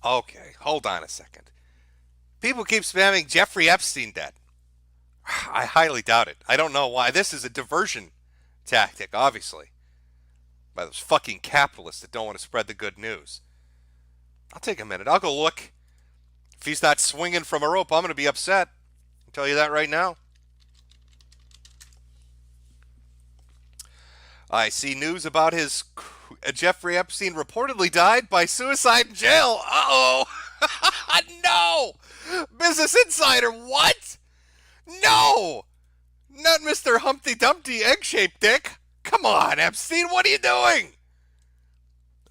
Okay, hold on a second. People keep spamming Jeffrey Epstein dead. I highly doubt it. I don't know why. This is a diversion tactic, obviously, by those fucking capitalists that don't want to spread the good news. I'll take a minute. I'll go look. If he's not swinging from a rope, I'm going to be upset. I'll tell you that right now. I see news about his Jeffrey Epstein reportedly died by suicide in jail. Uh-oh. No! Business Insider, what? No! Not Mr. Humpty Dumpty egg-shaped dick. Come on, Epstein, what are you doing?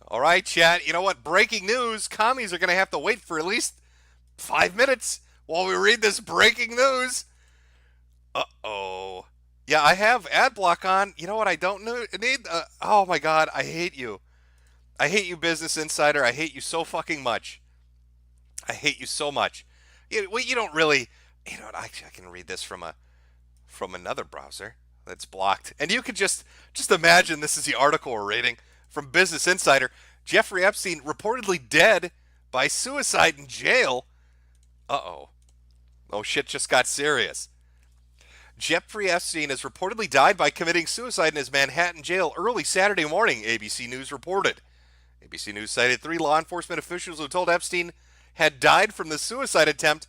All right, chat, you know what? Breaking news. Commies are going to have to wait for at least 5 minutes while we read this breaking news. Uh-oh. Yeah, I have ad block on. You know what I don't need? Oh, my God, I hate you. I hate you, Business Insider. I hate you so fucking much. I hate you so much. You don't really... You know what? Actually, I can read this from another browser that's blocked. And you could just imagine this is the article we're reading from Business Insider. Jeffrey Epstein reportedly dead by suicide in jail. Uh-oh. Oh, shit just got serious. Jeffrey Epstein has reportedly died by committing suicide in his Manhattan jail early Saturday morning, ABC News reported. ABC News cited 3 law enforcement officials who told Epstein had died from the suicide attempt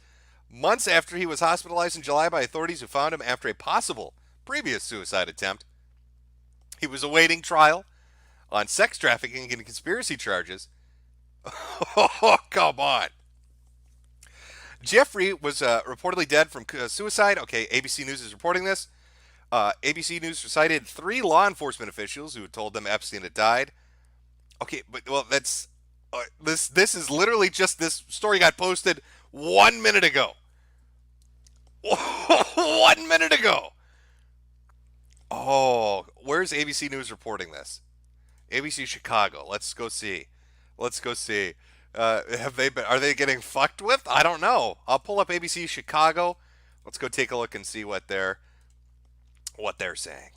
months after he was hospitalized in July by authorities who found him after a possible previous suicide attempt. He was awaiting trial on sex trafficking and conspiracy charges. Oh, come on. Jeffrey was reportedly dead from suicide. Okay, ABC News is reporting this. ABC News cited 3 law enforcement officials who told them Epstein had died. Okay, but well, that's this is literally just this story got posted 1 minute ago. 1 minute ago. Oh, where's ABC News reporting this? ABC Chicago. Let's go see. Are they getting fucked with? I don't know. I'll pull up ABC Chicago. Let's go take a look and see what they're saying.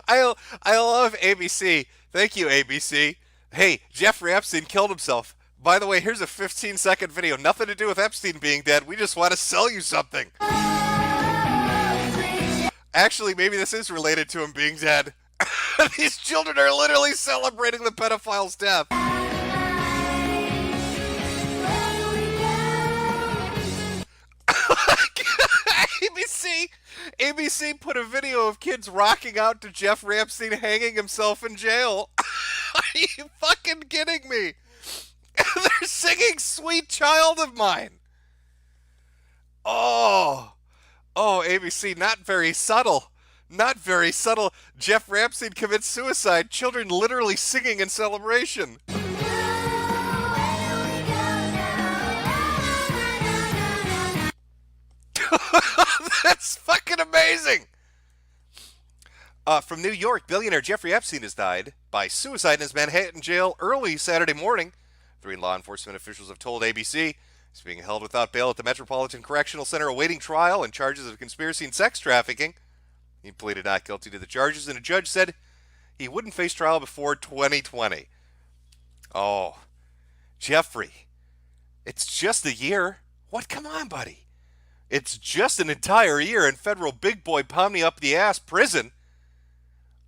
I love ABC. Thank you, ABC. Hey, Jeffrey Epstein killed himself. By the way, here's a 15-second video. Nothing to do with Epstein being dead. We just want to sell you something. Actually, maybe this is related to him being dead. These children are literally celebrating the pedophile's death. ABC put a video of kids rocking out to Jeffrey Epstein hanging himself in jail. Are you fucking kidding me? They're singing Sweet Child of Mine. Oh, ABC, not very subtle. Not very subtle. Jeffrey Epstein commits suicide. Children literally singing in celebration. That's fucking amazing. From New York, billionaire Jeffrey Epstein has died by suicide in his Manhattan jail early Saturday morning. 3 law enforcement officials have told ABC he's being held without bail at the Metropolitan Correctional Center awaiting trial on charges of conspiracy and sex trafficking. He pleaded not guilty to the charges, and a judge said he wouldn't face trial before 2020. Oh, Jeffrey, it's just a year. What? Come on, buddy. It's just an entire year in federal big boy pound me up the ass prison.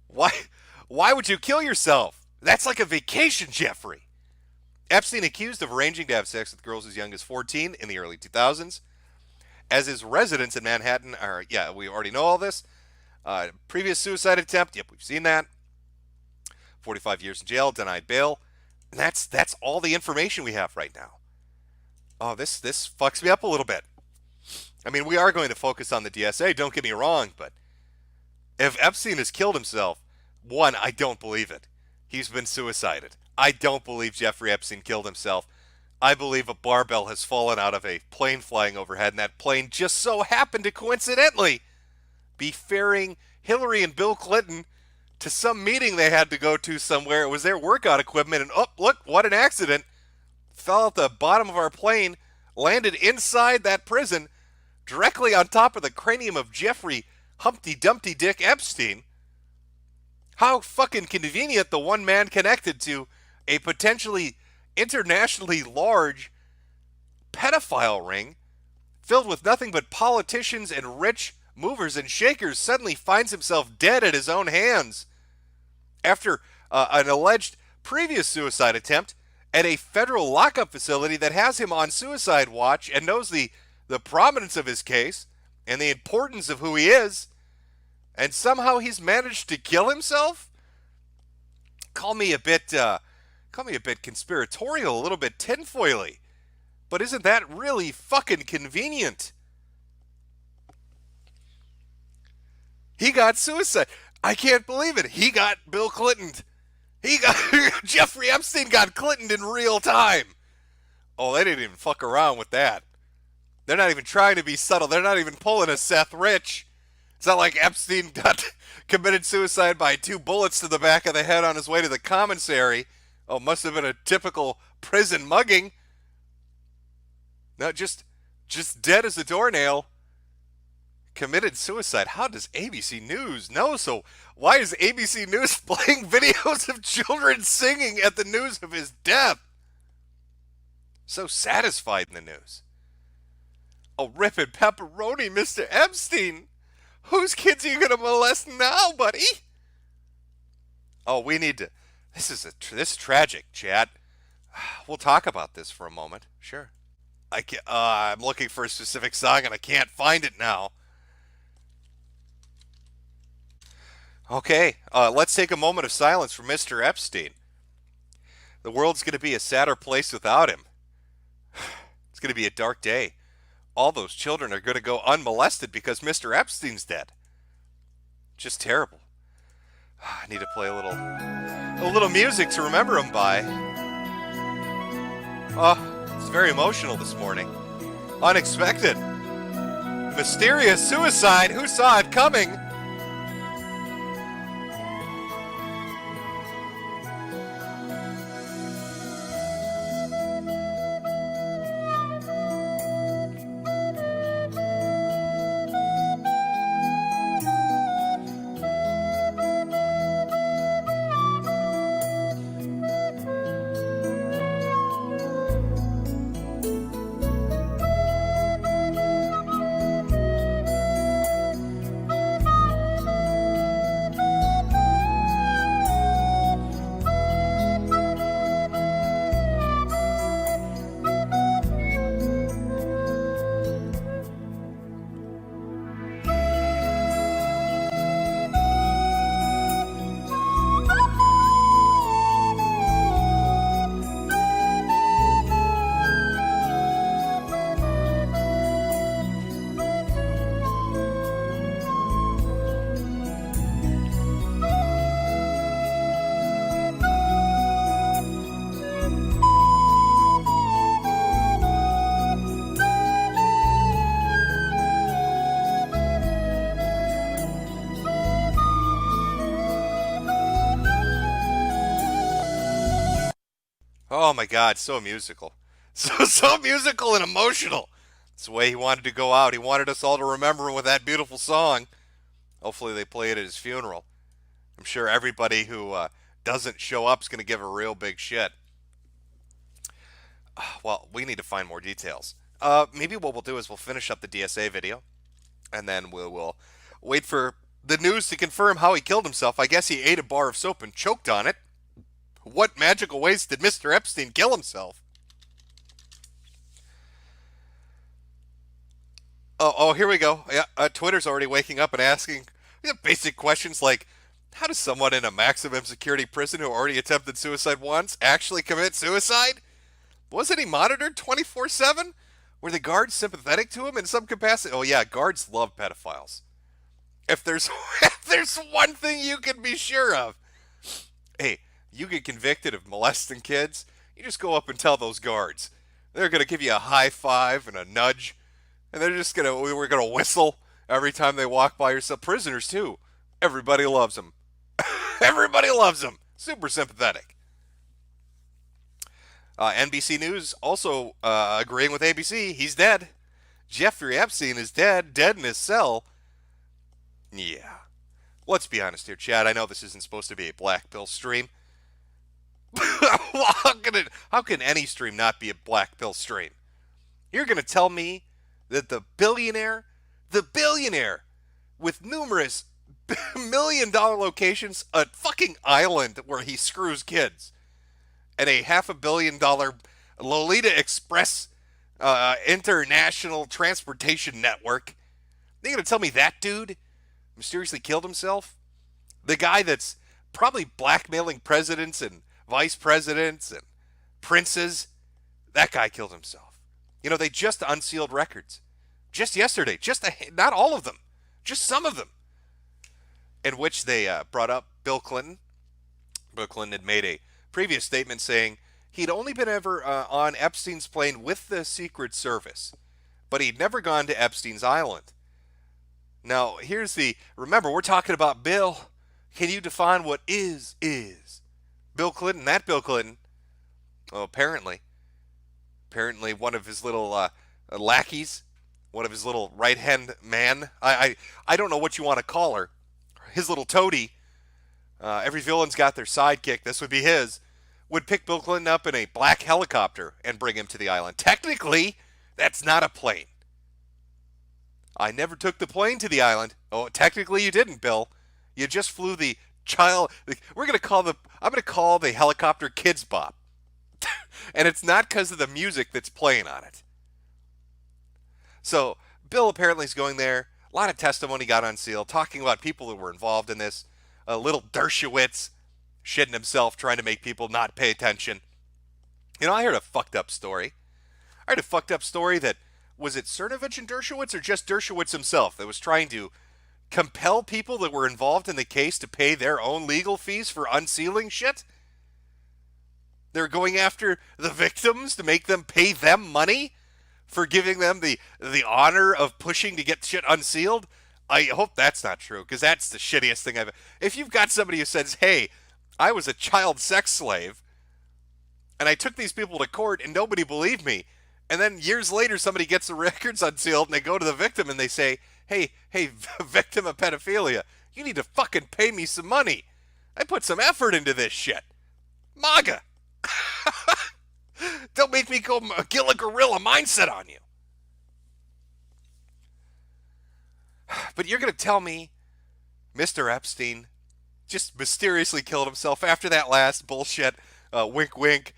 Why would you kill yourself? That's like a vacation, Jeffrey. Epstein accused of arranging to have sex with girls as young as 14 in the early 2000s. As his residence in Manhattan, we already know all this. Previous suicide attempt, yep, we've seen that. 45 years in jail, denied bail. And that's all the information we have right now. Oh, this fucks me up a little bit. I mean, we are going to focus on the DSA, don't get me wrong, but if Epstein has killed himself, one, I don't believe it. He's been suicided. I don't believe Jeffrey Epstein killed himself. I believe a barbell has fallen out of a plane flying overhead, and that plane just so happened to coincidentally be ferrying Hillary and Bill Clinton to some meeting they had to go to somewhere. It was their workout equipment, and oh, look, what an accident. Fell at the bottom of our plane, landed inside that prison, directly on top of the cranium of Jeffrey Humpty Dumpty Dick Epstein. How fucking convenient the one man connected to a potentially internationally large pedophile ring filled with nothing but politicians and rich movers and shakers suddenly finds himself dead at his own hands after an alleged previous suicide attempt at a federal lockup facility that has him on suicide watch and knows the prominence of his case and the importance of who he is, and somehow he's managed to kill himself? Call me a bit conspiratorial, a little bit tinfoily, but isn't that really fucking convenient? He got suicide. I can't believe it. He got Bill Clinton. He got Jeffrey Epstein got Clinton in real time. Oh, they didn't even fuck around with that. They're not even trying to be subtle. They're not even pulling a Seth Rich. It's not like Epstein committed suicide by 2 bullets to the back of the head on his way to the commissary. Oh, must have been a typical prison mugging. No, just dead as a doornail. Committed suicide. How does ABC News know? So why is ABC News playing videos of children singing at the news of his death? So satisfied in the news. Oh, rip and pepperoni, Mr. Epstein. Whose kids are you going to molest now, buddy? Oh, we need to. This is tragic, Chad. We'll talk about this for a moment. Sure. I'm looking for a specific song and I can't find it now. Okay, let's take a moment of silence for Mr. Epstein. The world's going to be a sadder place without him. It's going to be a dark day. All those children are going to go unmolested because Mr. Epstein's dead. Just terrible. I need to play a little music to remember him by. Oh, it's very emotional this morning. Unexpected. Mysterious suicide. Who saw it coming? Oh my God, so musical. So musical and emotional. It's the way he wanted to go out. He wanted us all to remember him with that beautiful song. Hopefully they play it at his funeral. I'm sure everybody who doesn't show up is going to give a real big shit. Well, we need to find more details. Maybe what we'll do is we'll finish up the DSA video, and then we'll wait for the news to confirm how he killed himself. I guess he ate a bar of soap and choked on it. What magical ways did Mr. Epstein kill himself? Oh, here we go. Yeah, Twitter's already waking up and asking basic questions like, how does someone in a maximum security prison who already attempted suicide once actually commit suicide? Wasn't he monitored 24/7? Were the guards sympathetic to him in some capacity? Oh yeah, guards love pedophiles. If there's if there's one thing you can be sure of, hey, you get convicted of molesting kids, you just go up and tell those guards. They're gonna give you a high five and a nudge, and we're gonna whistle every time they walk by yourself. Prisoners too. Everybody loves them. Everybody loves them. Super sympathetic. NBC News also agreeing with ABC. He's dead. Jeffrey Epstein is dead in his cell. Yeah. Let's be honest here, Chad. I know this isn't supposed to be a black pill stream. How can any stream not be a black pill stream? You're going to tell me that the billionaire with numerous $1 million locations, a fucking island where he screws kids, and a $500 million Lolita Express international transportation network. You're going to tell me that dude mysteriously killed himself? The guy that's probably blackmailing presidents and vice presidents and princes, that guy killed himself. They just unsealed records. Just yesterday, not all of them, just some of them, in which they brought up Bill Clinton. Bill Clinton had made a previous statement saying he'd only been ever on Epstein's plane with the Secret Service, but he'd never gone to Epstein's island. Now, remember, we're talking about Bill. Can you define what is? Bill Clinton, that Bill Clinton, well, apparently one of his little lackeys, one of his little right-hand man, I don't know what you want to call her, his little toady, every villain's got their sidekick, this would be his, would pick Bill Clinton up in a black helicopter and bring him to the island. Technically, that's not a plane. I never took the plane to the island. Oh, technically you didn't, Bill. You just flew the child. I'm going to call the helicopter Kids Bop. And it's not because of the music that's playing on it. So, Bill apparently is going there. A lot of testimony got unsealed, talking about people that were involved in this. Little Dershowitz shitting himself, trying to make people not pay attention. I heard a fucked up story. That, was it Cernovich and Dershowitz, or just Dershowitz himself, that was trying to compel people that were involved in the case to pay their own legal fees for unsealing shit? They're going after the victims to make them pay them money for giving them the honor of pushing to get shit unsealed? I hope that's not true, because that's the shittiest thing I've... If you've got somebody who says, hey, I was a child sex slave, and I took these people to court and nobody believed me, and then years later somebody gets the records unsealed and they go to the victim and they say, hey, victim of pedophilia, you need to fucking pay me some money. I put some effort into this shit. MAGA. Don't make me go kill a gorilla mindset on you. But you're going to tell me Mr. Epstein just mysteriously killed himself after that last bullshit, wink wink,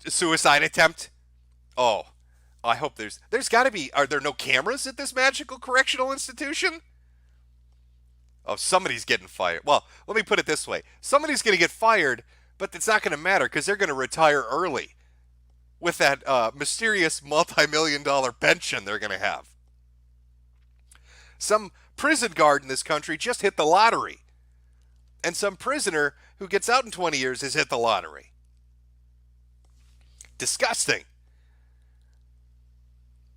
suicide attempt? Oh, I hope there's got to be, are there no cameras at this magical correctional institution? Oh, somebody's getting fired. Well, let me put it this way. Somebody's going to get fired, but it's not going to matter because they're going to retire early with that mysterious multi-million-dollar pension they're going to have. Some prison guard in this country just hit the lottery. And some prisoner who gets out in 20 years has hit the lottery. Disgusting.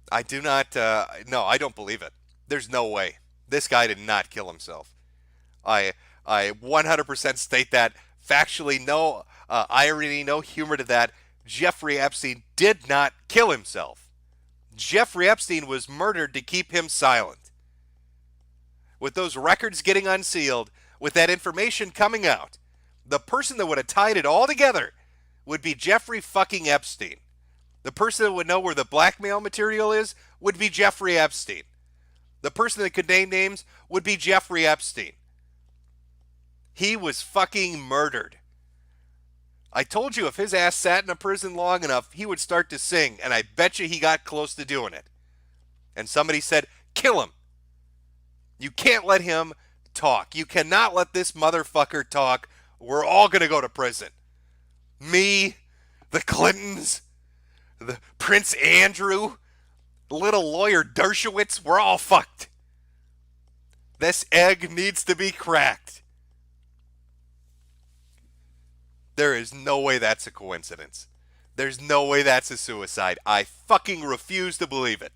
I do not, no, I don't believe it. There's no way. This guy did not kill himself. I 100% state that factually, no irony, no humor to that. Jeffrey Epstein did not kill himself. Jeffrey Epstein was murdered to keep him silent. With those records getting unsealed, with that information coming out, the person that would have tied it all together would be Jeffrey fucking Epstein. The person that would know where the blackmail material is would be Jeffrey Epstein. The person that could name names would be Jeffrey Epstein. He was fucking murdered. I told you if his ass sat in a prison long enough, he would start to sing, and I bet you he got close to doing it. And somebody said, kill him. You can't let him talk. You cannot let this motherfucker talk. We're all going to go to prison. Me, the Clintons, the Prince Andrew, little lawyer Dershowitz, we're all fucked. This egg needs to be cracked. There is no way that's a coincidence. There's no way that's a suicide. I fucking refuse to believe it.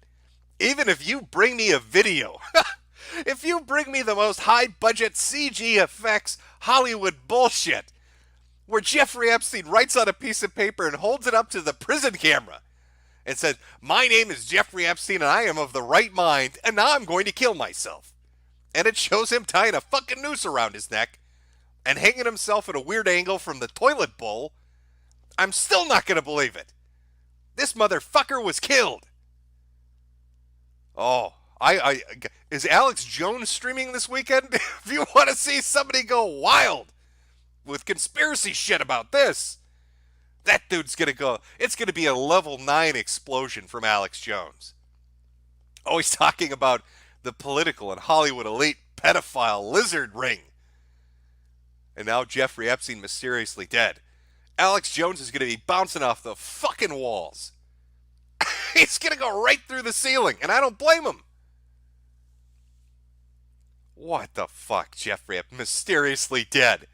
Even if you bring me a video, if you bring me the most high-budget CG effects Hollywood bullshit, where Jeffrey Epstein writes on a piece of paper and holds it up to the prison camera and says, my name is Jeffrey Epstein and I am of the right mind and now I'm going to kill myself. and it shows him tying a fucking noose around his neck and hanging himself at a weird angle from the toilet bowl, I'm still not going to believe it. This motherfucker was killed. Oh, is Alex Jones streaming this weekend? If you want to see somebody go wild with conspiracy shit about this, that dude's going to go. It's going to be a level 9 explosion from Alex Jones. Always talking about the political and Hollywood elite pedophile lizard ring. And now Jeffrey Epstein mysteriously dead. Alex Jones is going to be bouncing off the fucking walls. He's going to go right through the ceiling, and I don't blame him. What the fuck, Jeffrey Epstein? Mysteriously dead.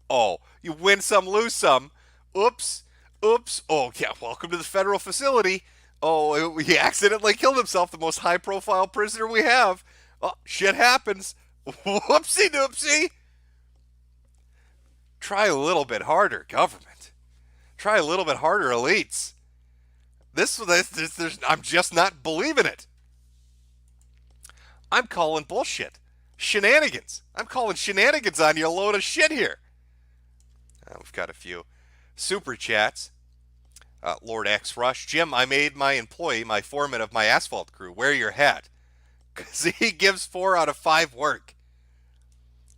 Oh, you win some, lose some. Oops. Oh, yeah, welcome to the federal facility. Oh, he accidentally killed himself, the most high-profile prisoner we have. Oh, shit happens. Whoopsie doopsie. Try a little bit harder, government. Try a little bit harder, elites. I'm just not believing it. I'm calling bullshit. Shenanigans. I'm calling shenanigans on you, a load of shit here. We've got a few super chats. Lord X Rush. Jim, I made my employee my foreman of my asphalt crew. Wear your hat. Because he gives 4 out of 5 work.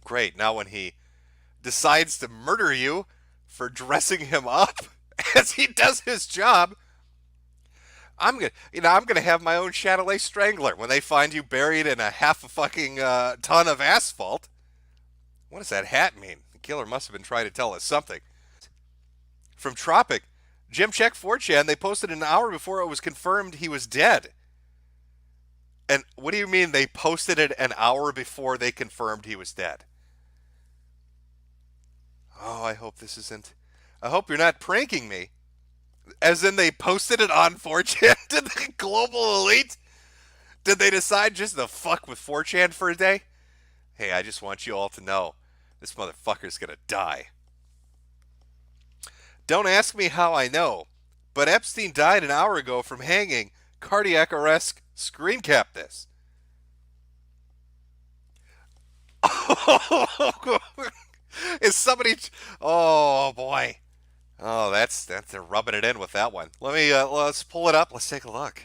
Great. Now when he decides to murder you for dressing him up as he does his job, I'm gonna have my own Chatelet strangler when they find you buried in a half a fucking ton of asphalt. What does that hat mean? The killer must have been trying to tell us something. From Tropic, Jim checked 4chan. They posted an hour before it was confirmed he was dead. And what do you mean they posted it an hour before they confirmed he was dead? Oh, I hope this isn't. I hope you're not pranking me. As in they posted it on 4chan to the global elite? Did they decide just to fuck with 4chan for a day? Hey, I just want you all to know this motherfucker's gonna die. Don't ask me how I know, but Epstein died an hour ago from hanging. Cardiac arrest. Screen cap this. Is somebody? Oh boy. Oh, they're rubbing it in with that one. Let's pull it up. Let's take a look.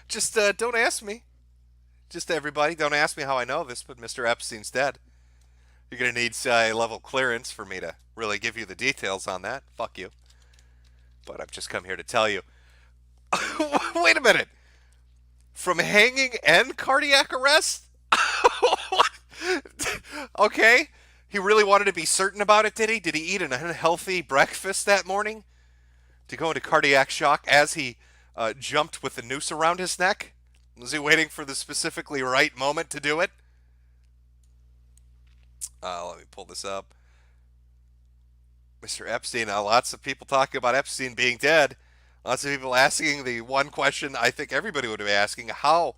Just don't ask me. Just everybody, don't ask me how I know this, but Mr. Epstein's dead. You're gonna need level clearance for me to really give you the details on that. Fuck you. But I've just come here to tell you. Wait a minute. From hanging and cardiac arrest? Okay. He really wanted to be certain about it, did he? Did he eat an unhealthy breakfast that morning to go into cardiac shock as he jumped with the noose around his neck? Was he waiting for the specifically right moment to do it? Let me pull this up. Mr. Epstein, lots of people talking about Epstein being dead. Lots of people asking the one question I think everybody would be asking. How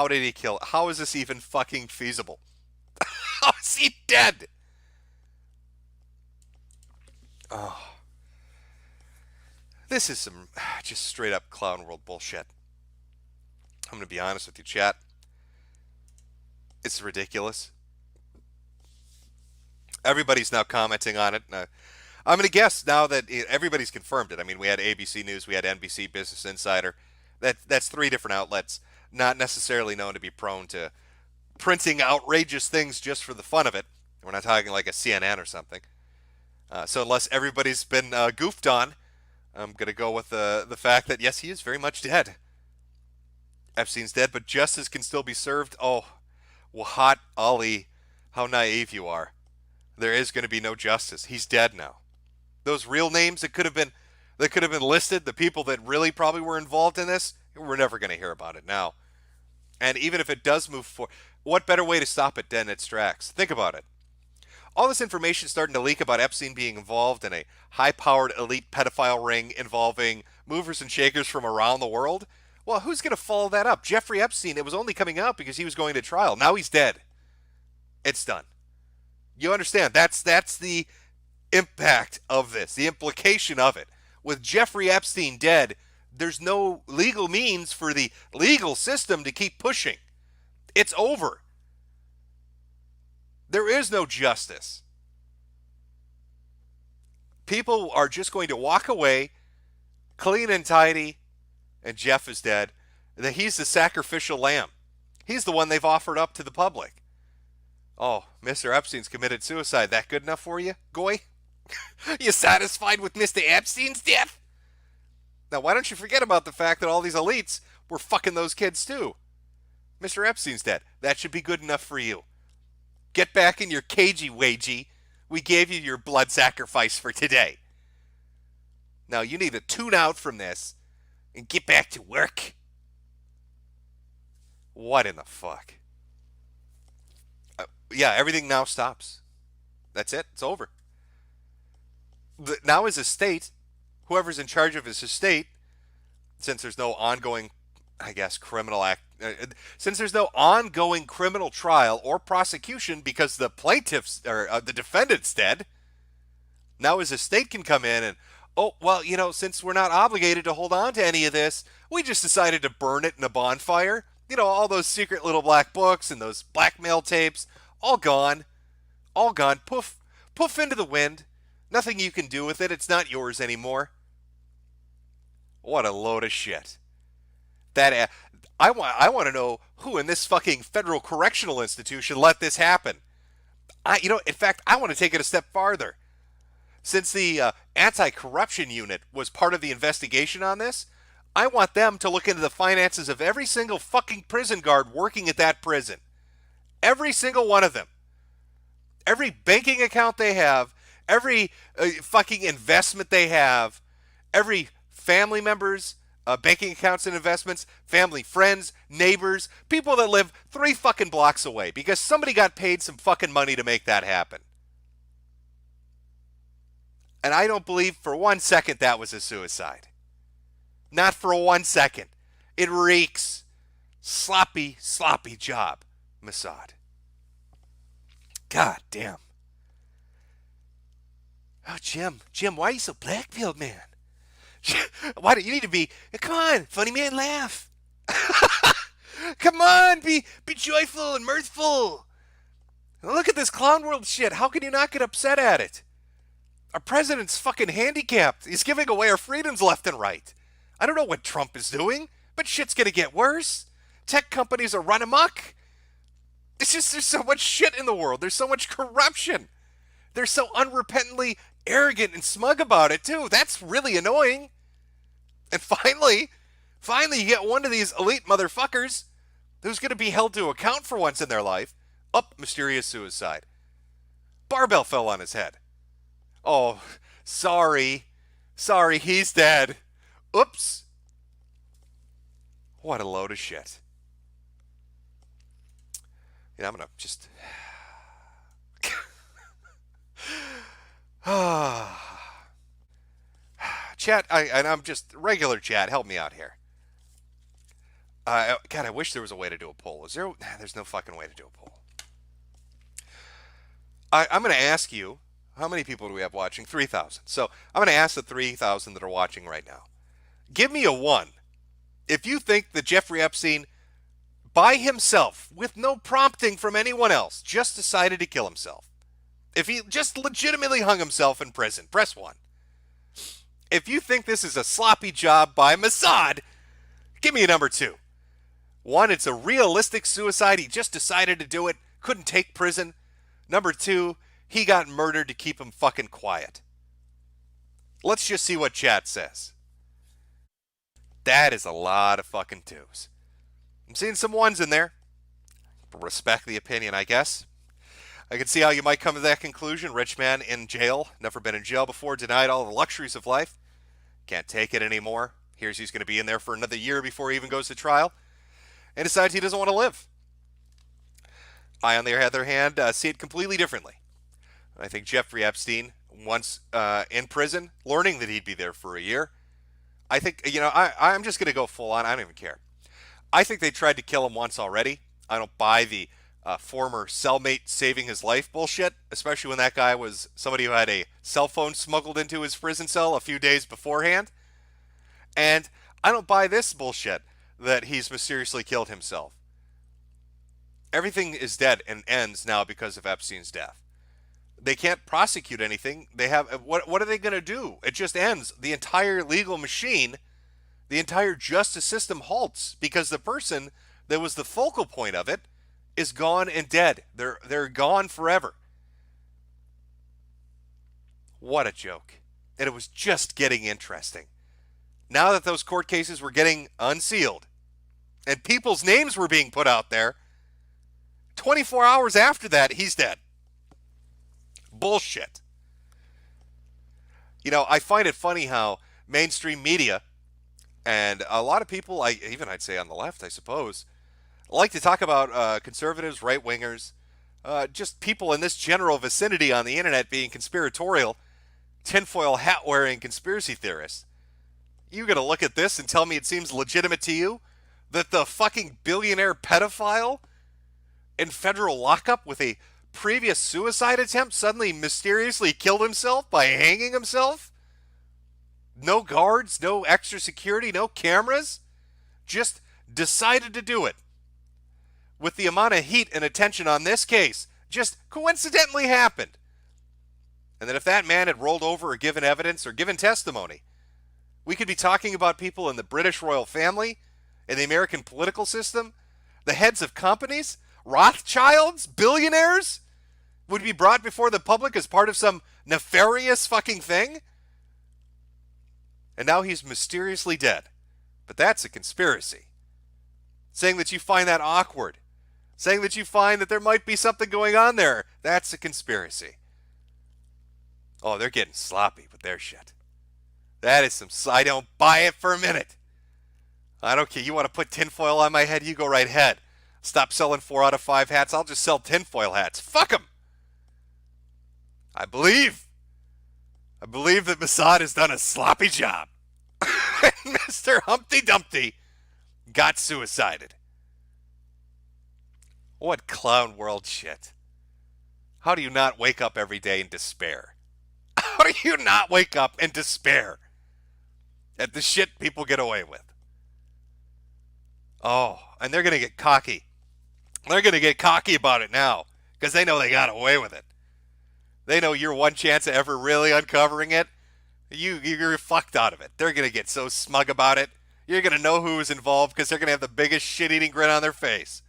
did he kill? How is this even fucking feasible? How is he dead? Oh. This is some just straight up clown world bullshit. I'm going to be honest with you, chat. It's ridiculous. Everybody's now commenting on it. I'm going to guess now that everybody's confirmed it. I mean, we had ABC News, we had NBC, Business Insider. That's 3 different outlets, not necessarily known to be prone to printing outrageous things just for the fun of it. We're not talking like a CNN or something. So unless everybody's been goofed on, I'm going to go with the fact that, yes, he is very much dead. Epstein's dead, but justice can still be served. Oh, Wahat Ali, how naive you are. There is going to be no justice. He's dead now. Those real names that could have been listed, the people that really probably were involved in this, we're never going to hear about it now. And even if it does move forward, what better way to stop it than its tracks? Think about it. All this information starting to leak about Epstein being involved in a high-powered elite pedophile ring involving movers and shakers from around the world. Well, who's going to follow that up? Jeffrey Epstein, it was only coming out because he was going to trial. Now he's dead. It's done. You understand? That's the impact of this, the implication of it. With Jeffrey Epstein dead, there's no legal means for the legal system to keep pushing. It's over. There is no justice. People are just going to walk away clean and tidy, and Jeff is dead. That he's the sacrificial lamb. He's the one they've offered up to the public. Oh, Mr. Epstein's committed suicide. That good enough for you, Goy? You satisfied with Mr. Epstein's death? Now, why don't you forget about the fact that all these elites were fucking those kids too? Mr. Epstein's dead. That should be good enough for you. Get back in your cagey wagey. We gave you your blood sacrifice for today. Now, you need to tune out from this and get back to work. What in the fuck? Yeah, everything now stops. That's it. It's over. Now his estate, whoever's in charge of his estate, since there's no ongoing, I guess, criminal act, since there's no ongoing criminal trial or prosecution because the plaintiffs or the defendant's dead, now his estate can come in and, oh, well, since we're not obligated to hold on to any of this, we just decided to burn it in a bonfire. All those secret little black books and those blackmail tapes, all gone. All gone. Poof. Poof into the wind. Nothing you can do with it. It's not yours anymore. What a load of shit. I want to know who in this fucking federal correctional institution let this happen. In fact, I want to take it a step farther. Since the anti-corruption unit was part of the investigation on this, I want them to look into the finances of every single fucking prison guard working at that prison. Every single one of them. Every banking account they have, every fucking investment they have, every family members, banking accounts and investments, family, friends, neighbors, people that live 3 fucking blocks away because somebody got paid some fucking money to make that happen. And I don't believe for 1 second that was a suicide. Not for 1 second. It reeks. Sloppy, sloppy job, Mossad. God damn. Oh, Jim, why are you so black-pilled, man? Why do you need to be? Come on, funny man, laugh. Come on, be joyful and mirthful. Look at this clown world shit. How can you not get upset at it? Our president's fucking handicapped. He's giving away our freedoms left and right. I don't know what Trump is doing, but shit's gonna get worse. Tech companies are run amok. It's just there's so much shit in the world. There's so much corruption. They're so unrepentantly arrogant and smug about it too. That's really annoying. And finally you get one of these elite motherfuckers who's going to be held to account for once in their life. Mysterious suicide. Barbell fell on his head. Oh, sorry, he's dead. Oops. What a load of shit. I'm going to just... Chat, I'm just regular chat. Help me out here. God, I wish there was a way to do a poll. Is there? There's no fucking way to do a poll. I'm going to ask you, how many people do we have watching? 3,000. So I'm going to ask the 3,000 that are watching right now. Give me a 1 if you think that Jeffrey Epstein, by himself, with no prompting from anyone else, just decided to kill himself. If he just legitimately hung himself in prison, press 1. If you think this is a sloppy job by Mossad, give me a number 2. 1, it's a realistic suicide. He just decided to do it, couldn't take prison. Number 2, he got murdered to keep him fucking quiet. Let's just see what chat says. That is a lot of fucking 2s. I'm seeing some 1s in there. Respect the opinion, I guess. I can see how you might come to that conclusion. Rich man in jail, never been in jail before, denied all the luxuries of life. Can't take it anymore. Here's he's going to be in there for another year before he even goes to trial. And decides he doesn't want to live. I, on the other hand, see it completely differently. I think Jeffrey Epstein, once in prison, learning that he'd be there for a year, I think, I'm just going to go full on. I don't even care. I think they tried to kill him once already. I don't buy the former cellmate saving his life bullshit, especially when that guy was somebody who had a cell phone smuggled into his prison cell a few days beforehand. And I don't buy this bullshit that he's mysteriously killed himself. Everything is dead and ends now because of Epstein's death. They can't prosecute anything. They have what are they going to do? It just ends. The entire legal machine, the entire justice system halts because the person that was the focal point of it is gone and dead. They're gone forever. What a joke. And it was just getting interesting. Now that those court cases were getting unsealed and people's names were being put out there, 24 hours after that, he's dead. Bullshit. You know, I find it funny how mainstream media and a lot of people, I'd say on the left, I suppose, like to talk about conservatives, right-wingers, just people in this general vicinity on the internet being conspiratorial, tinfoil hat-wearing conspiracy theorists. You gonna look at this and tell me it seems legitimate to you that the fucking billionaire pedophile in federal lockup with a previous suicide attempt suddenly mysteriously killed himself by hanging himself? No guards, no extra security, no cameras. Just decided to do it. With the amount of heat and attention on this case, just coincidentally happened. And that if that man had rolled over or given evidence or given testimony, we could be talking about people in the British royal family, in the American political system, the heads of companies, Rothschilds, billionaires, would be brought before the public as part of some nefarious fucking thing. And now he's mysteriously dead. But that's a conspiracy. Saying that you find that awkward. Saying that you find that there might be something going on there. That's a conspiracy. Oh, they're getting sloppy with their shit. That is some... I don't buy it for a minute. I don't care. You want to put tinfoil on my head? You go right ahead. Stop selling 4 out of 5 hats. I'll just sell tinfoil hats. Fuck them. I believe that Mossad has done a sloppy job. And Mr. Humpty Dumpty got suicided. What clown world shit. How do you not wake up every day in despair? How do you not wake up in despair at the shit people get away with? Oh, and they're going to get cocky. They're going to get cocky about it now because they know they got away with it. They know your one chance of ever really uncovering it, you're fucked out of it. They're going to get so smug about it. You're going to know who was involved because they're going to have the biggest shit-eating grin on their face.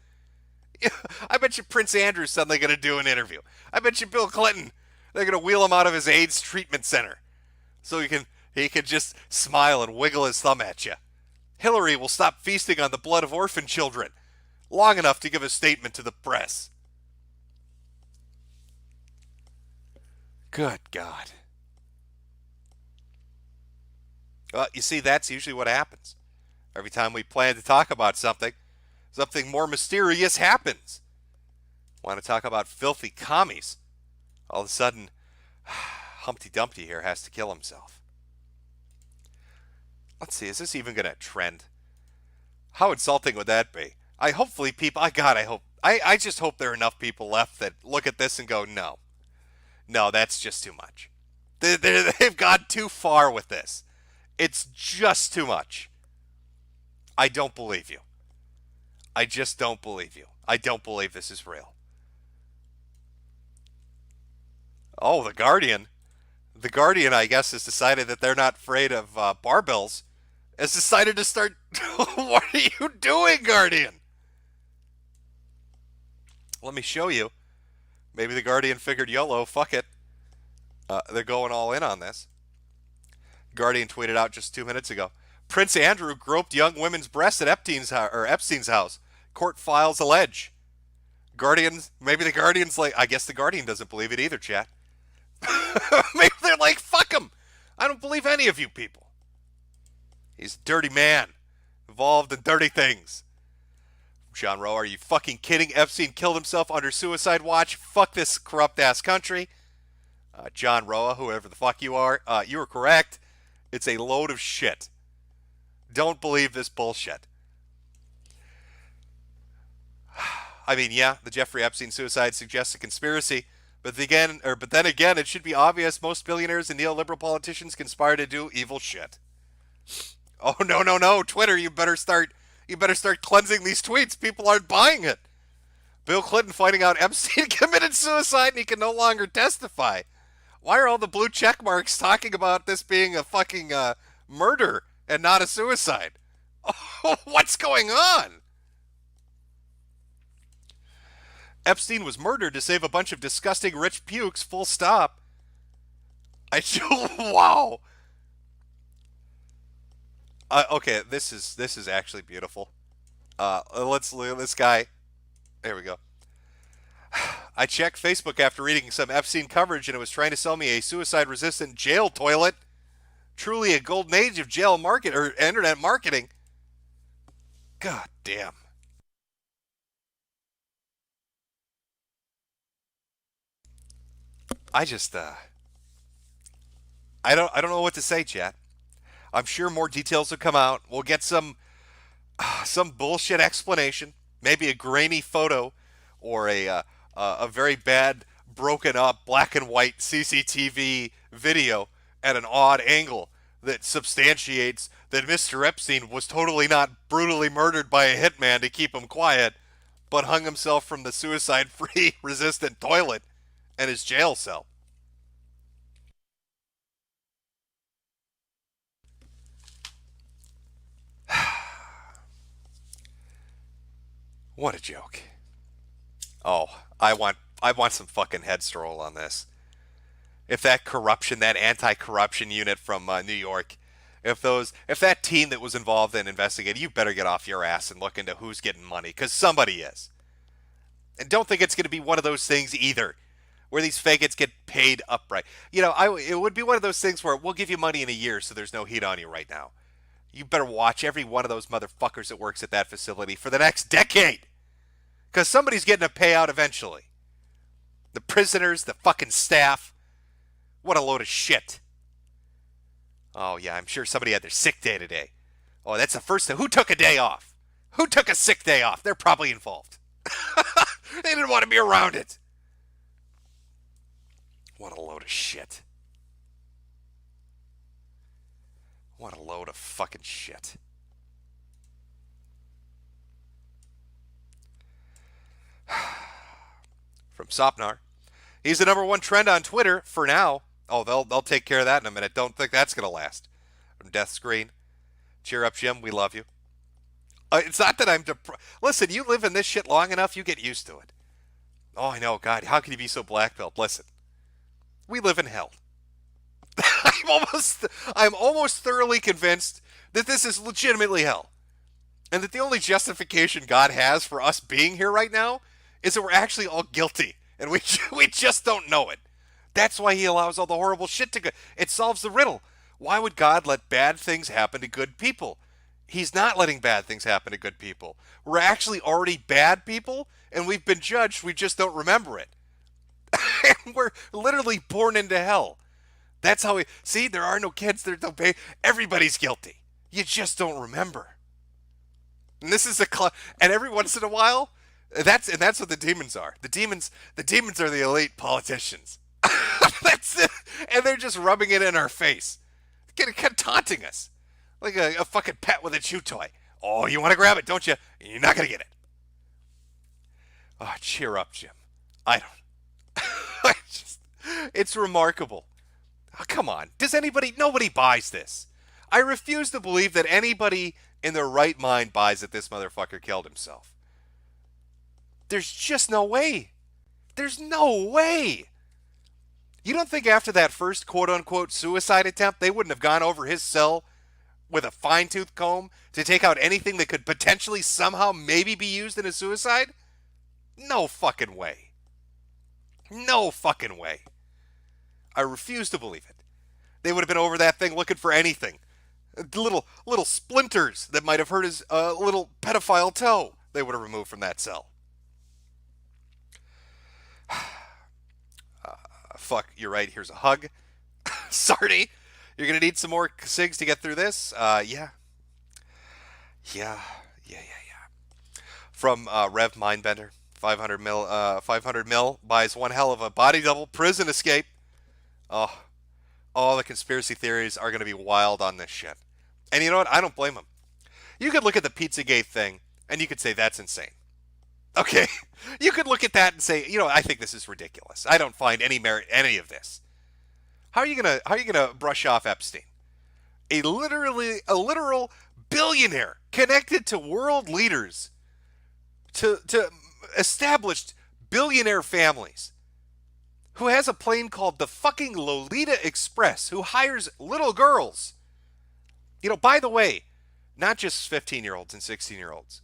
I bet you Prince Andrew's suddenly going to do an interview. I bet you Bill Clinton, they're going to wheel him out of his AIDS treatment center so he can just smile and wiggle his thumb at you. Hillary will stop feasting on the blood of orphan children long enough to give a statement to the press. Good God. Well, you see, that's usually what happens. Every time we plan to talk about something more mysterious happens. Want to talk about filthy commies? All of a sudden, Humpty Dumpty here has to kill himself. Let's see, is this even going to trend? How insulting would that be? I just hope there are enough people left that look at this and go, no. No, that's just too much. They've gone too far with this. It's just too much. I don't believe you. I just don't believe you. I don't believe this is real. Oh, The Guardian. The Guardian, I guess, has decided that they're not afraid of barbells. Has decided to start... What are you doing, Guardian? Let me show you. Maybe The Guardian figured YOLO, fuck it. They're going all in on this. Guardian tweeted out just 2 minutes ago. Prince Andrew groped young women's breasts at Epstein's house. Court files allege. Guardians, maybe the Guardian's like, I guess the Guardian doesn't believe it either, chat. Maybe they're like, fuck him. I don't believe any of you people. He's a dirty man, involved in dirty things. John Rowe, are you fucking kidding? Epstein killed himself under suicide watch. Fuck this corrupt-ass country. John Rowe, whoever the fuck you are, you were correct. It's a load of shit. Don't believe this bullshit. I mean, yeah, the Jeffrey Epstein suicide suggests a conspiracy, but then again, it should be obvious most billionaires and neoliberal politicians conspire to do evil shit. Oh no, Twitter, you better start cleansing these tweets. People aren't buying it. Bill Clinton finding out Epstein committed suicide and he can no longer testify. Why are all the blue check marks talking about this being a fucking murder and not a suicide? Oh, what's going on? Epstein was murdered to save a bunch of disgusting rich pukes, full stop. Wow. Okay, this is actually beautiful. Let's look at this guy. There we go. I checked Facebook after reading some Epstein coverage and it was trying to sell me a suicide-resistant jail toilet. Truly a golden age of jail market or internet marketing. God damn. I just I don't know what to say, chat. I'm sure more details will come out. We'll get some bullshit explanation, maybe a grainy photo or a very bad broken up black and white CCTV video at an odd angle that substantiates that Mr. Epstein was totally not brutally murdered by a hitman to keep him quiet, but hung himself from the suicide-free resistant toilet in his jail cell. What a joke. Oh, I want some fucking head stroll on this. If that anti-corruption unit from New York, if that team that was involved in investigating, you better get off your ass and look into who's getting money, because somebody is. And don't think it's going to be one of those things either, where these faggots get paid upright. It would be one of those things where we'll give you money in a year, so there's no heat on you right now. You better watch every one of those motherfuckers that works at that facility for the next decade, because somebody's getting a payout eventually. The prisoners, the fucking staff. What a load of shit. Oh, yeah, I'm sure somebody had their sick day today. Oh, that's the first thing. Who took a day off? Who took a sick day off? They're probably involved. They didn't want to be around it. What a load of shit. What a load of fucking shit. From Sopnar. He's the number one trend on Twitter for now. Oh, they'll take care of that in a minute. Don't think that's going to last. From Death Screen. Cheer up, Jim. We love you. It's not that I'm Listen, you live in this shit long enough, you get used to it. Oh, I know. God, how can you be so black-pilled? Listen, we live in hell. I'm almost thoroughly convinced that this is legitimately hell. And that the only justification God has for us being here right now is that we're actually all guilty. And we just don't know it. That's why he allows all the horrible shit to go. It solves the riddle. Why would God let bad things happen to good people? He's not letting bad things happen to good people. We're actually already bad people, and we've been judged. We just don't remember it. And we're literally born into hell. That's how we... See, there are no kids. There's no pay. Everybody's guilty. You just don't remember. And this is and every once in a while, that's what the demons are. The demons are the elite politicians. That's it. And they're just rubbing it in our face. Kind of taunting us. Like a fucking pet with a chew toy. Oh, you want to grab it, don't you? You're not going to get it. Oh, cheer up, Jim. I don't. It's remarkable. Oh, come on. Nobody buys this. I refuse to believe that anybody in their right mind buys that this motherfucker killed himself. There's just no way. There's no way. You don't think after that first quote-unquote suicide attempt, they wouldn't have gone over his cell with a fine-tooth comb to take out anything that could potentially somehow maybe be used in a suicide? No fucking way. No fucking way. I refuse to believe it. They would have been over that thing looking for anything. Little splinters that might have hurt his little pedophile toe they would have removed from that cell. Fuck, you're right. Here's a hug. Sardi, you're going to need some more cigs to get through this? Yeah. From Rev Mindbender, 500 mil buys one hell of a body double prison escape. Oh, all the conspiracy theories are going to be wild on this shit. And you know what? I don't blame them. You could look at the Pizzagate thing, and you could say that's insane. Okay, you could look at that and say, I think this is ridiculous. I don't find any merit in any of this. How are you gonna brush off Epstein? A literal billionaire connected to world leaders, to established billionaire families, who has a plane called the fucking Lolita Express, who hires little girls. By the way, not just 15-year-olds and 16-year-olds.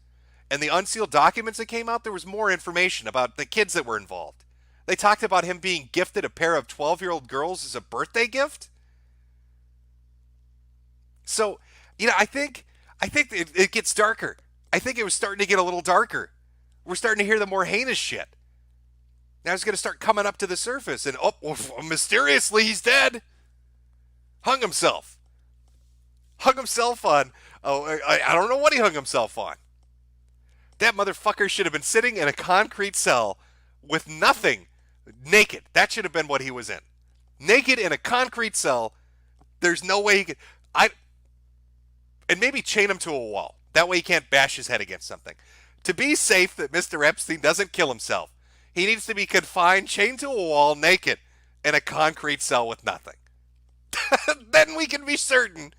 And the unsealed documents that came out, there was more information about the kids that were involved. They talked about him being gifted a pair of 12-year-old girls as a birthday gift. So, I think it gets darker. I think it was starting to get a little darker. We're starting to hear the more heinous shit. Now it's going to start coming up to the surface, and mysteriously he's dead. Hung himself. Hung himself on. Oh, I don't know what he hung himself on. That motherfucker should have been sitting in a concrete cell with nothing, naked. That should have been what he was in. Naked in a concrete cell. There's no way he could. And maybe chain him to a wall. That way he can't bash his head against something. To be safe that Mr. Epstein doesn't kill himself, he needs to be confined, chained to a wall, naked, in a concrete cell with nothing. Then we can be certain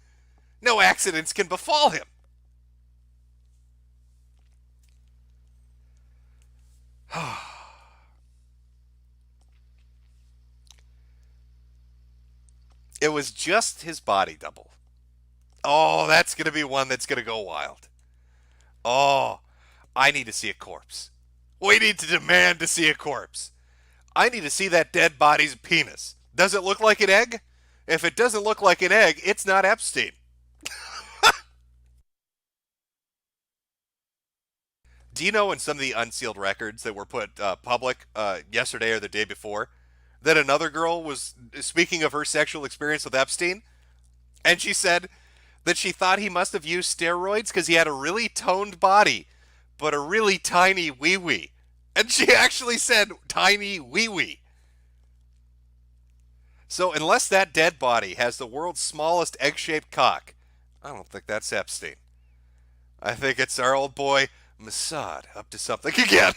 no accidents can befall him. It was just his body double. Oh, that's going to be one that's going to go wild. Oh, I need to see a corpse. We need to demand to see a corpse. I need to see that dead body's penis. Does it look like an egg? If it doesn't look like an egg, it's not Epstein. Do you know in some of the unsealed records that were put public yesterday or the day before that another girl was speaking of her sexual experience with Epstein? And she said that she thought he must have used steroids because he had a really toned body, but a really tiny wee-wee. And she actually said tiny wee-wee. So unless that dead body has the world's smallest egg-shaped cock, I don't think that's Epstein. I think it's our old boy Mossad up to something again.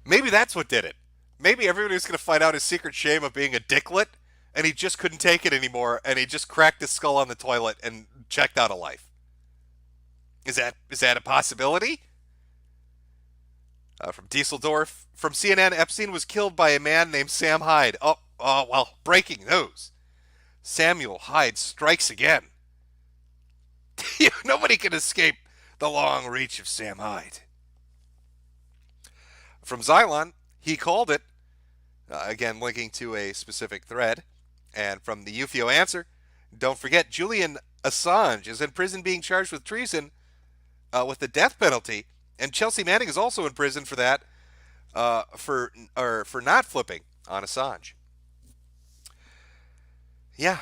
Maybe that's what did it. Maybe everybody was going to find out his secret shame of being a dicklet, and he just couldn't take it anymore, and he just cracked his skull on the toilet and checked out of life. Is that a possibility? From Dieseldorf, from CNN, Epstein was killed by a man named Sam Hyde. Well, breaking news. Samuel Hyde strikes again. Nobody can escape the long reach of Sam Hyde. From Xylon, he called it, again linking to a specific thread. And from the UFO answer, don't forget Julian Assange is in prison being charged with treason with the death penalty. And Chelsea Manning is also in prison for that, for not flipping on Assange. Yeah.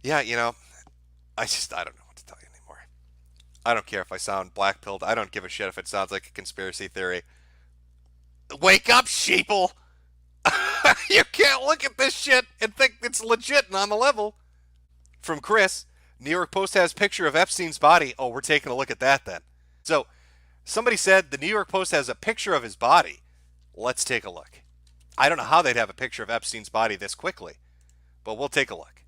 Yeah, I don't know what to tell you anymore. I don't care if I sound black-pilled. I don't give a shit if it sounds like a conspiracy theory. Wake up, sheeple! You can't look at this shit and think it's legit and on the level. From Chris, New York Post has picture of Epstein's body. Oh, we're taking a look at that then. So, somebody said the New York Post has a picture of his body. Let's take a look. I don't know how they'd have a picture of Epstein's body this quickly, but we'll take a look.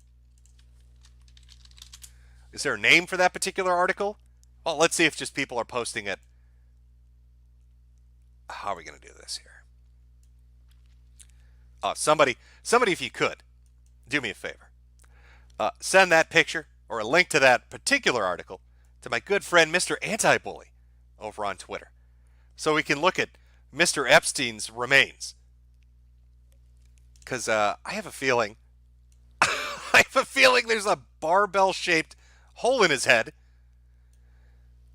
Is there a name for that particular article? Well, let's see if just people are posting it. How are we going to do this here? Somebody, if you could, do me a favor. Send that picture or a link to that particular article to my good friend Mr. Anti-Bully over on Twitter, so we can look at Mr. Epstein's remains. Because I have a feeling, there's a barbell-shaped hole in his head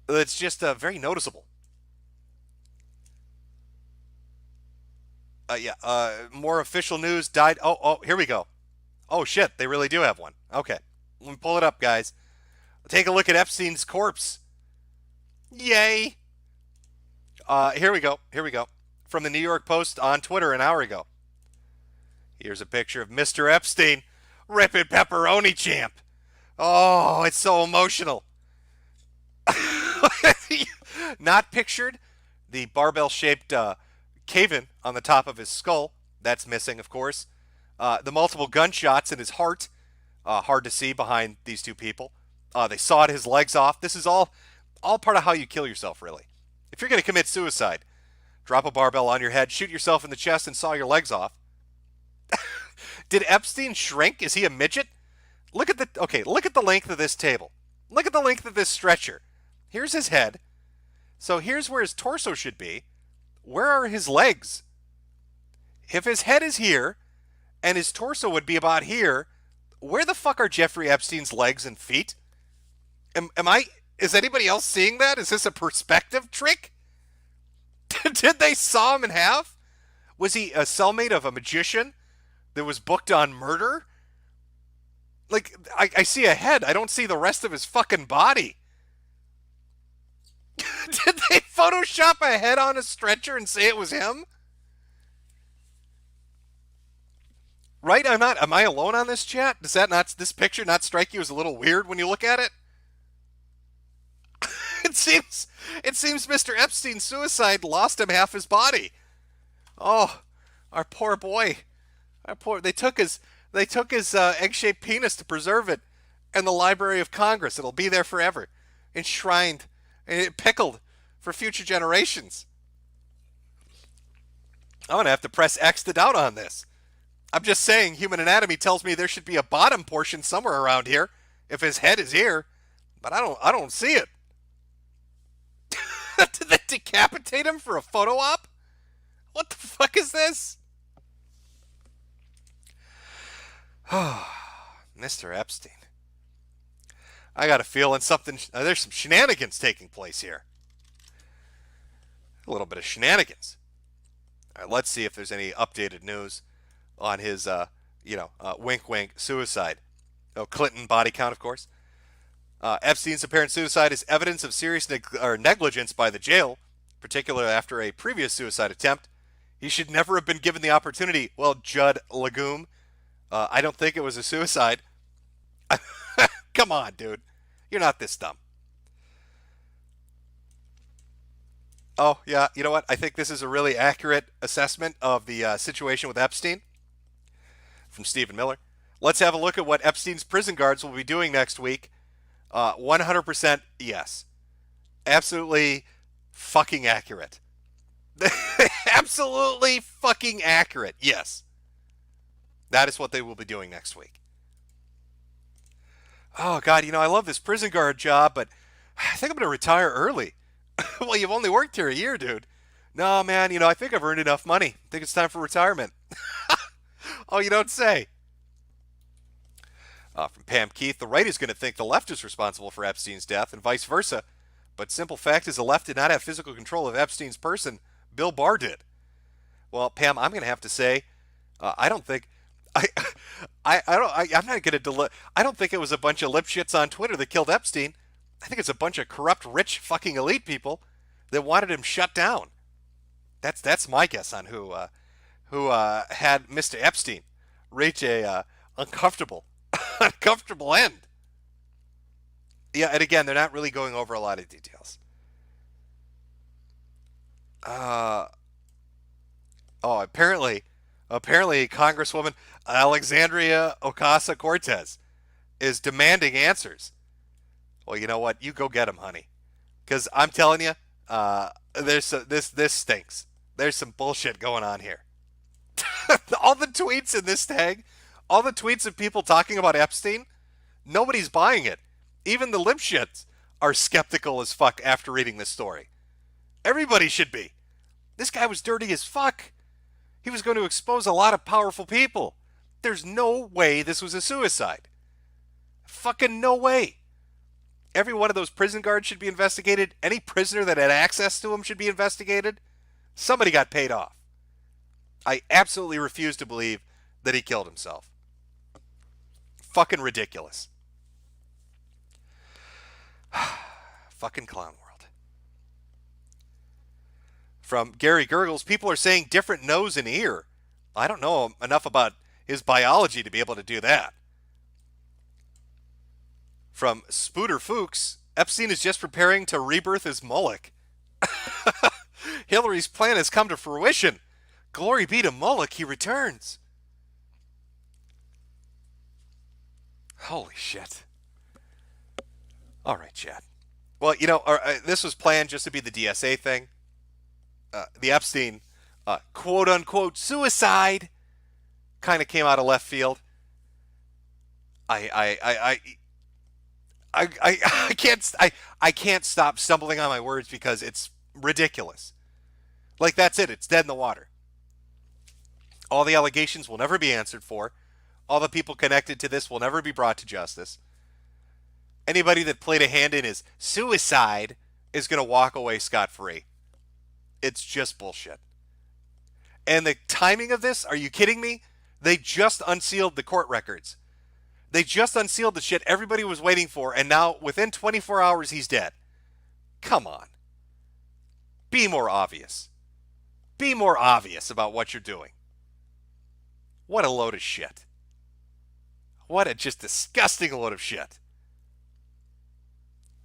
that's just very noticeable. More official news died. Oh, here we go. Oh, shit, they really do have one. Okay, let me pull it up, guys. Take a look at Epstein's corpse. Yay. Here we go. From the New York Post on Twitter an hour ago. Here's a picture of Mr. Epstein, ripping pepperoni champ. Oh, it's so emotional. Not pictured, the barbell-shaped cave-in on the top of his skull. That's missing, of course. The multiple gunshots in his heart. Hard to see behind these two people. They sawed his legs off. This is all part of how you kill yourself, really. If you're going to commit suicide, drop a barbell on your head, shoot yourself in the chest, and saw your legs off. Did Epstein shrink? Is he a midget? Look at the length of this table. Look at the length of this stretcher. Here's his head. So here's where his torso should be. Where are his legs? If his head is here and his torso would be about here, where the fuck are Jeffrey Epstein's legs and feet? Is anybody else seeing that? Is this a perspective trick? Did they saw him in half? Was he a cellmate of a magician that was booked on murder? Like, I see a head. I don't see the rest of his fucking body. Did they Photoshop a head on a stretcher and say it was him? Right? Am I alone on this, chat? Does this picture not strike you as a little weird when you look at it? It seems Mr. Epstein's suicide lost him half his body. Oh, our poor boy. They took his egg-shaped penis to preserve it in the Library of Congress. It'll be there forever, enshrined and pickled for future generations. I'm gonna have to press X to doubt on this. I'm just saying, human anatomy tells me there should be a bottom portion somewhere around here if his head is here, but I don't see it. Did they decapitate him for a photo op? What the fuck is this? Mr. Epstein. I got a feeling there's some shenanigans taking place here. A little bit of shenanigans. All right, let's see if there's any updated news on his, wink wink suicide. Oh, Clinton body count, of course. Epstein's apparent suicide is evidence of serious negligence by the jail, particularly after a previous suicide attempt. He should never have been given the opportunity. Well, Judd Legume, I don't think it was a suicide. Come on, dude. You're not this dumb. Oh, yeah, you know what? I think this is a really accurate assessment of the situation with Epstein from Stephen Miller. Let's have a look at what Epstein's prison guards will be doing next week. 100% yes. Absolutely fucking accurate. Absolutely fucking accurate. Yes. That is what they will be doing next week. Oh, God, I love this prison guard job, but I think I'm going to retire early. Well, you've only worked here a year, dude. No, man, I think I've earned enough money. I think it's time for retirement. Oh, you don't say. From Pam Keith, the right is going to think the left is responsible for Epstein's death and vice versa. But simple fact is the left did not have physical control of Epstein's person. Bill Barr did. Well, Pam, I'm going to have to say, I don't think... I'm not going to I don't think it was a bunch of lipshits on Twitter that killed Epstein. I think it's a bunch of corrupt, rich, fucking elite people that wanted him shut down. That's my guess on who had Mr. Epstein reach a uncomfortable end. Yeah, and again, they're not really going over a lot of details. Apparently, Congresswoman Alexandria Ocasio-Cortez is demanding answers. Well, you know what? You go get them, honey. Because I'm telling you, this stinks. There's some bullshit going on here. All the tweets in this tag, all the tweets of people talking about Epstein, nobody's buying it. Even the lipshits are skeptical as fuck after reading this story. Everybody should be. This guy was dirty as fuck. He was going to expose a lot of powerful people. There's no way this was a suicide. Fucking no way. Every one of those prison guards should be investigated. Any prisoner that had access to him should be investigated. Somebody got paid off. I absolutely refuse to believe that he killed himself. Fucking ridiculous. Fucking clown world. From Gary Gurgles, people are saying different nose and ear. I don't know enough about his biology to be able to do that. From Spooter Fuchs, Epstein is just preparing to rebirth as Moloch. Hillary's plan has come to fruition. Glory be to Moloch, he returns. Holy shit. All right, Chad. Well, this was planned just to be the DSA thing. The Epstein, quote unquote, suicide kind of came out of left field. I can't stop stumbling on my words because it's ridiculous. Like, that's it. It's dead in the water. All the allegations will never be answered for. All the people connected to this will never be brought to justice. Anybody that played a hand in his suicide is going to walk away scot-free. It's just bullshit. And the timing of this, are you kidding me? They just unsealed the court records. They just unsealed the shit everybody was waiting for, and now within 24 hours he's dead. Come on. Be more obvious. Be more obvious about what you're doing. What a load of shit. What a just disgusting load of shit.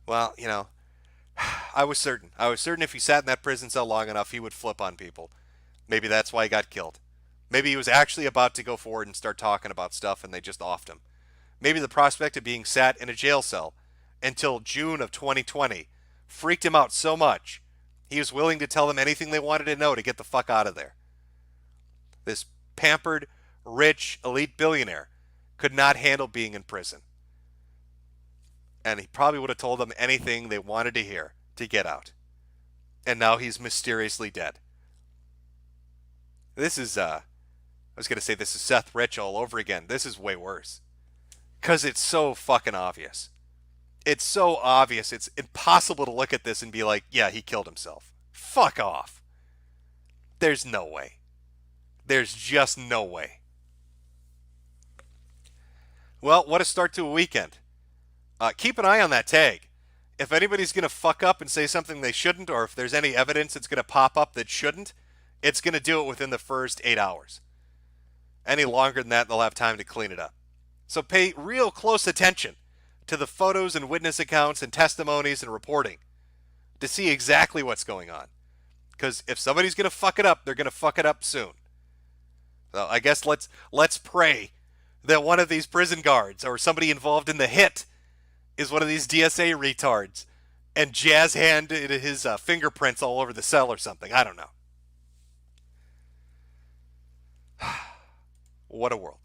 Well, I was certain. I was certain if he sat in that prison cell long enough, he would flip on people. Maybe that's why he got killed. Maybe he was actually about to go forward and start talking about stuff and they just offed him. Maybe the prospect of being sat in a jail cell until June of 2020 freaked him out so much, he was willing to tell them anything they wanted to know to get the fuck out of there. This pampered, rich, elite billionaire could not handle being in prison. And he probably would have told them anything they wanted to hear to get out. And now he's mysteriously dead. This is, I was going to say this is Seth Rich all over again. This is way worse. Because it's so fucking obvious. It's so obvious. It's impossible to look at this and be like, yeah, he killed himself. Fuck off. There's no way. There's just no way. Well, what a start to a weekend. Keep an eye on that tag. If anybody's going to fuck up and say something they shouldn't, or if there's any evidence that's going to pop up that shouldn't, it's going to do it within the first 8 hours. Any longer than that, they'll have time to clean it up. So pay real close attention to the photos and witness accounts and testimonies and reporting to see exactly what's going on. Because if somebody's going to fuck it up, they're going to fuck it up soon. So I guess let's pray that one of these prison guards or somebody involved in the hit is one of these DSA retards and jazz hand his fingerprints all over the cell or something. I don't know. What a world.